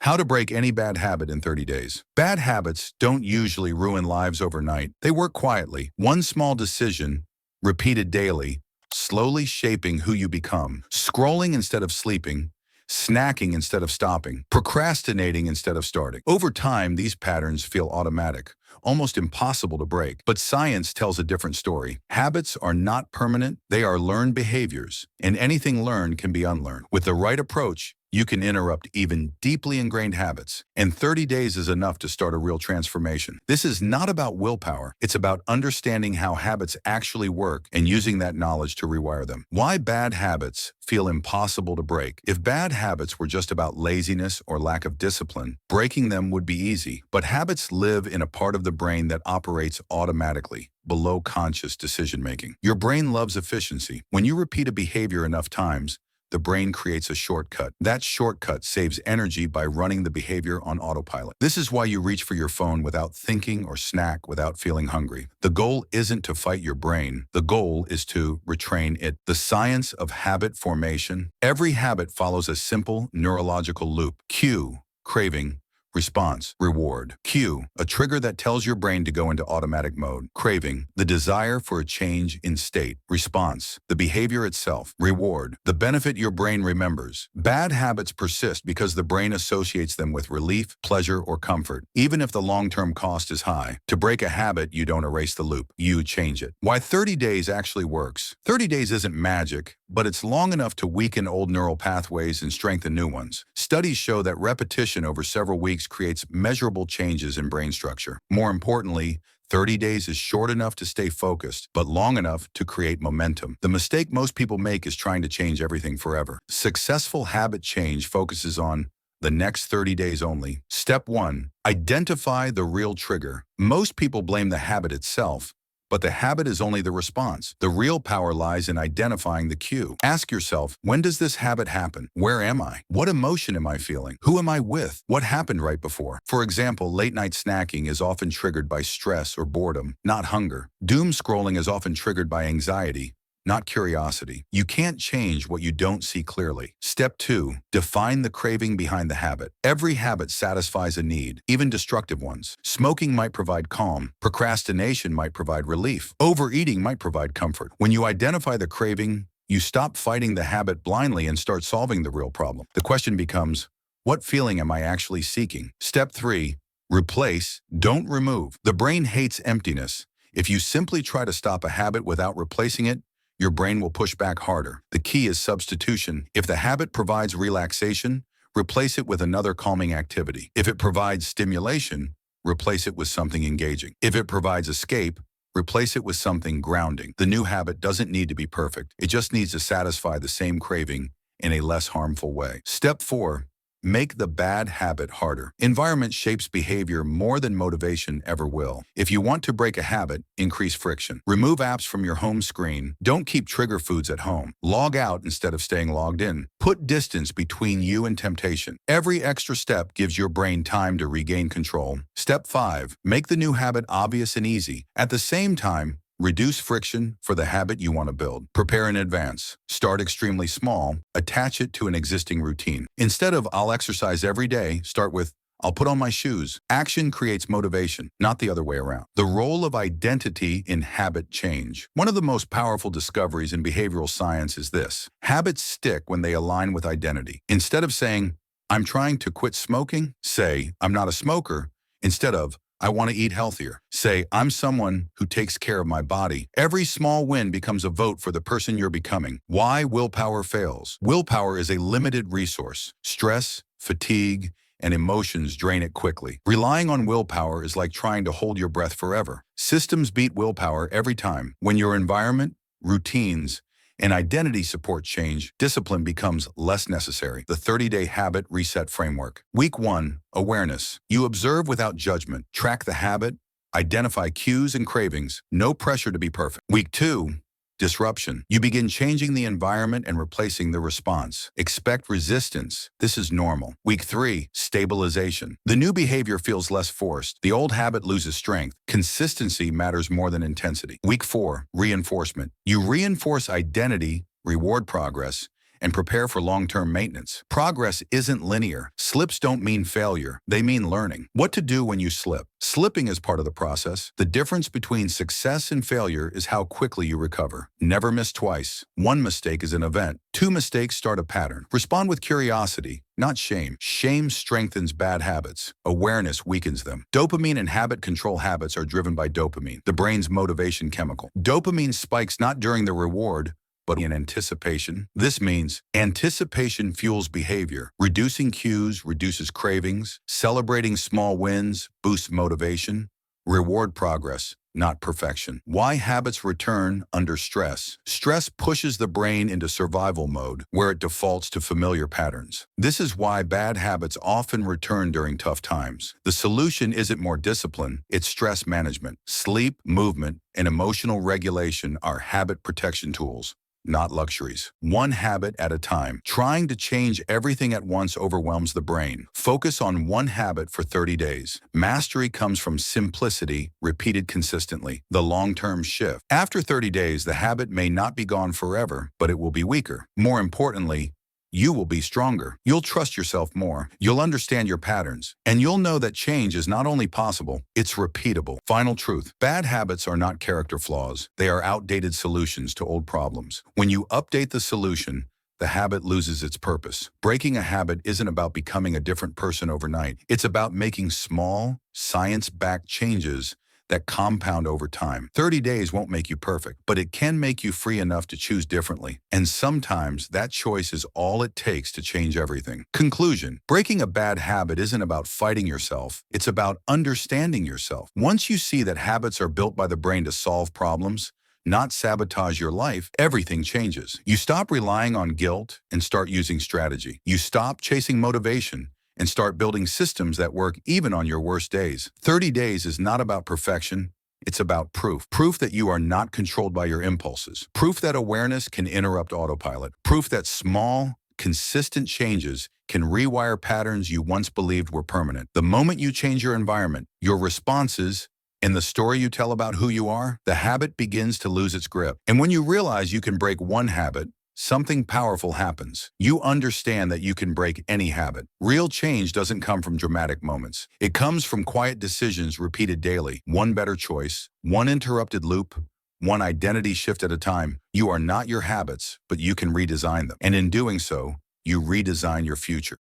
How to break any bad habit in 30 days. Bad habits don't usually ruin lives overnight. They work quietly. One small decision, repeated daily, slowly shaping who you become. Scrolling instead of sleeping, snacking instead of stopping, procrastinating instead of starting. Over time, these patterns feel automatic, almost impossible to break. But science tells a different story. Habits are not permanent, they are learned behaviors, and anything learned can be unlearned. With the right approach, you can interrupt even deeply ingrained habits, and 30 days is enough to start a real transformation. This is not about willpower, it's about understanding how habits actually work and using that knowledge to rewire them. Why bad habits feel impossible to break. If bad habits were just about laziness or lack of discipline, breaking them would be easy. But habits live in a part of the brain that operates automatically, below conscious decision-making. Your brain loves efficiency. When you repeat a behavior enough times, the brain creates a shortcut. That shortcut saves energy by running the behavior on autopilot. This is why you reach for your phone without thinking or snack without feeling hungry. The goal isn't to fight your brain. The goal is to retrain it. The science of habit formation. Every habit follows a simple neurological loop. Cue, craving, response, reward. Cue, a trigger that tells your brain to go into automatic mode. Craving, the desire for a change in state. Response, the behavior itself. Reward, the benefit your brain remembers. Bad habits persist because the brain associates them with relief, pleasure, or comfort, even if the long-term cost is high. To break a habit, you don't erase the loop, you change it. Why 30 days actually works. 30 days isn't magic, but it's long enough to weaken old neural pathways and strengthen new ones. Studies show that repetition over several weeks creates measurable changes in brain structure. More importantly, 30 days is short enough to stay focused, but long enough to create momentum. The mistake most people make is trying to change everything forever. Successful habit change focuses on the next 30 days only. Step 1. Identify the real trigger. Most people blame the habit itself, but the habit is only the response. The real power lies in identifying the cue. Ask yourself, when does this habit happen? Where am I? What emotion am I feeling? Who am I with? What happened right before? For example, late-night snacking is often triggered by stress or boredom, not hunger. Doom scrolling is often triggered by anxiety, not curiosity. You can't change what you don't see clearly. Step 2. Define the craving behind the habit. Every habit satisfies a need, even destructive ones. Smoking might provide calm. Procrastination might provide relief. Overeating might provide comfort. When you identify the craving, you stop fighting the habit blindly and start solving the real problem. The question becomes, what feeling am I actually seeking? Step 3. Replace, don't remove. The brain hates emptiness. If you simply try to stop a habit without replacing it, your brain will push back harder. The key is substitution. If the habit provides relaxation, replace it with another calming activity. If it provides stimulation, replace it with something engaging. If it provides escape, replace it with something grounding. The new habit doesn't need to be perfect. It just needs to satisfy the same craving in a less harmful way. Step 4. Make the bad habit harder. Environment shapes behavior more than motivation ever will. If you want to break a habit, increase friction. Remove apps from your home screen. Don't keep trigger foods at home. Log out instead of staying logged in. Put distance between you and temptation. Every extra step gives your brain time to regain control. Step 5. Make the new habit obvious and easy. At the same time, reduce friction for the habit you want to build. Prepare in advance. Start extremely small. Attach it to an existing routine. Instead of I'll exercise every day, start with I'll put on my shoes. Action creates motivation, not the other way around. The role of identity in habit change. One of the most powerful discoveries in behavioral science is this. Habits stick when they align with identity. Instead of saying, I'm trying to quit smoking, say, I'm not a smoker. Instead of, I want to eat healthier. Say, I'm someone who takes care of my body. Every small win becomes a vote for the person you're becoming. Why willpower fails? Willpower is a limited resource. Stress, fatigue, and emotions drain it quickly. Relying on willpower is like trying to hold your breath forever. Systems beat willpower every time. When your environment, routines, and identity support change, discipline becomes less necessary. The 30-day habit reset framework. Week 1, awareness. You observe without judgment. Track the habit. Identify cues and cravings. No pressure to be perfect. Week 2, disruption. You begin changing the environment and replacing the response. Expect resistance. This is normal. Week 3, stabilization. The new behavior feels less forced. The old habit loses strength. Consistency matters more than intensity. Week 4, reinforcement. You reinforce identity, reward progress, and prepare for long-term maintenance. Progress isn't linear. Slips don't mean failure. They mean learning. What to do when you slip. Slipping is part of the process. The difference between success and failure is how quickly you recover. Never miss twice. One mistake is an event. Two mistakes start a pattern. Respond with curiosity, not shame. Shame strengthens bad habits. Awareness weakens them. Dopamine and habit control habits are driven by dopamine, the brain's motivation chemical. Dopamine spikes not during the reward, but in anticipation. This means anticipation fuels behavior. Reducing cues reduces cravings. Celebrating small wins boosts motivation. Reward progress, not perfection. Why habits return under stress. Stress pushes the brain into survival mode, where it defaults to familiar patterns. This is why bad habits often return during tough times. The solution isn't more discipline, it's stress management. Sleep, movement, and emotional regulation are habit protection tools, not luxuries. One habit at a time. Trying to change everything at once overwhelms the brain. Focus on one habit for 30 days. Mastery comes from simplicity, repeated consistently. The long-term shift. After 30 days, the habit may not be gone forever, but it will be weaker. More importantly, you will be stronger. You'll trust yourself more. You'll understand your patterns. And you'll know that change is not only possible, it's repeatable. Final truth. Bad habits are not character flaws. They are outdated solutions to old problems. When you update the solution, the habit loses its purpose. Breaking a habit isn't about becoming a different person overnight. It's about making small, science-backed changes that compound over time. 30 days won't make you perfect, but it can make you free enough to choose differently. And sometimes that choice is all it takes to change everything. Conclusion. Breaking a bad habit isn't about fighting yourself. It's about understanding yourself. Once you see that habits are built by the brain to solve problems, not sabotage your life, everything changes. You stop relying on guilt and start using strategy. You stop chasing motivation and start building systems that work even on your worst days. 30 days is not about perfection, it's about proof. Proof that you are not controlled by your impulses. Proof that awareness can interrupt autopilot. Proof that small, consistent changes can rewire patterns you once believed were permanent. The moment you change your environment, your responses, and the story you tell about who you are, the habit begins to lose its grip. And when you realize you can break one habit, something powerful happens. You understand that you can break any habit. Real change doesn't come from dramatic moments. It comes from quiet decisions repeated daily. One better choice, one interrupted loop, one identity shift at a time. You are not your habits, but you can redesign them. And in doing so, you redesign your future.